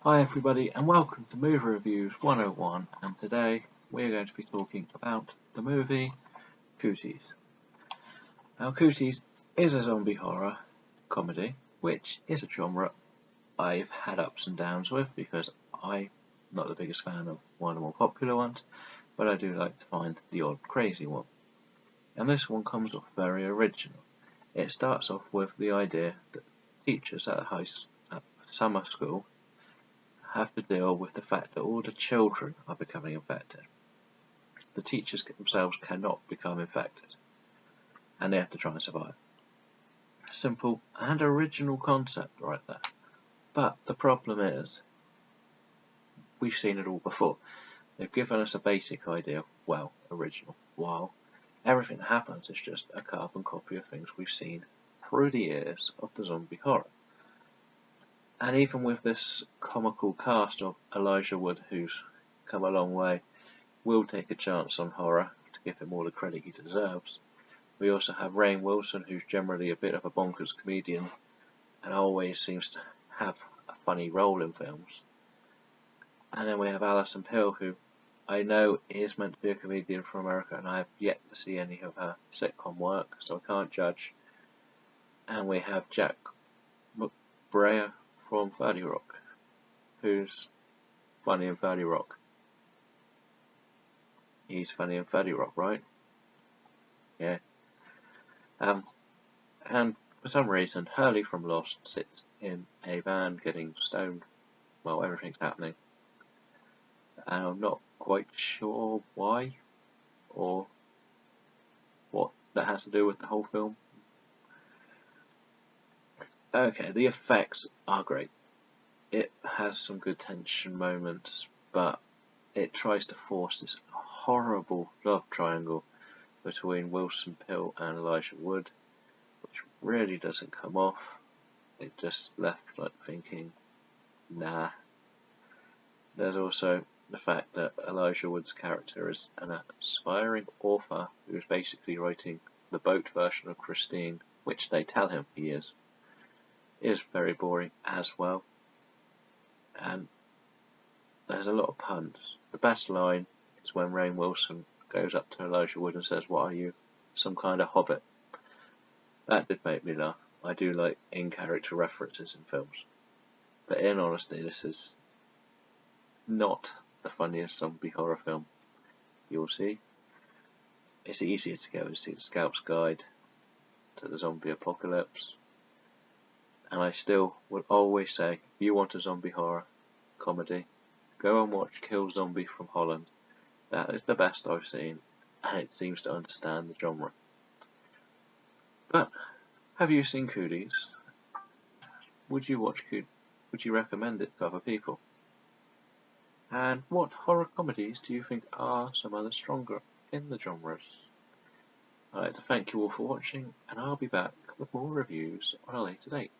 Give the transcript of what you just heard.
Hi everybody and welcome to Movie Reviews 101, and today we're going to be talking about the movie Cooties. Now Cooties is a zombie horror comedy, which is a genre I've had ups and downs with because I'm not the biggest fan of one of the more popular ones, but I do like to find the odd crazy one. And this one comes off very original. It starts off with the idea that teachers at a summer school have to deal with the fact that all the children are becoming infected. The teachers themselves cannot become infected, and they have to try and survive. Simple and original concept right there. But the problem is, we've seen it all before. They've given us a basic idea of, well, original, while everything that happens is just a carbon copy of things we've seen through the years of the zombie horror. And even with this comical cast of Elijah Wood, who's come a long way, will take a chance on horror to give him all the credit he deserves. We also have Rainn Wilson, who's generally a bit of a bonkers comedian and always seems to have a funny role in films. And then we have Alison Pill, who I know is meant to be a comedian from America, and I have yet to see any of her sitcom work, so I can't judge. And we have Jack McBrayer from 30 Rock, who's funny in 30 Rock. He's funny in 30 Rock, right? Yeah. And for some reason, Hurley from Lost sits in a van getting stoned while everything's happening. And I'm not quite sure why, or what that has to do with the whole film. Okay, the effects are great. It has some good tension moments, but it tries to force this horrible love triangle between Wilson Pill and Elijah Wood, which really doesn't come off. It just left like thinking, nah. There's also the fact that Elijah Wood's character is an aspiring author who's basically writing the boat version of Christine, which they tell him he is very boring as well. And there's a lot of puns. The best line is when Rainn Wilson goes up to Elijah Wood and says, "What are you, some kind of hobbit?" That did make me laugh. I do like in-character references in films. But in honesty, this is not the funniest zombie horror film you'll see. It's easier to go and see The Scout's Guide to the Zombie Apocalypse. And I still would always say, if you want a zombie horror comedy, go and watch Kill Zombie from Holland. That is the best I've seen, and it seems to understand the genre. But have you seen Cooties? Would you watch Cooties? Would you recommend it to other people? And what horror comedies do you think are some of the stronger in the genres? I'd like to thank you all for watching, and I'll be back with more reviews on a later date.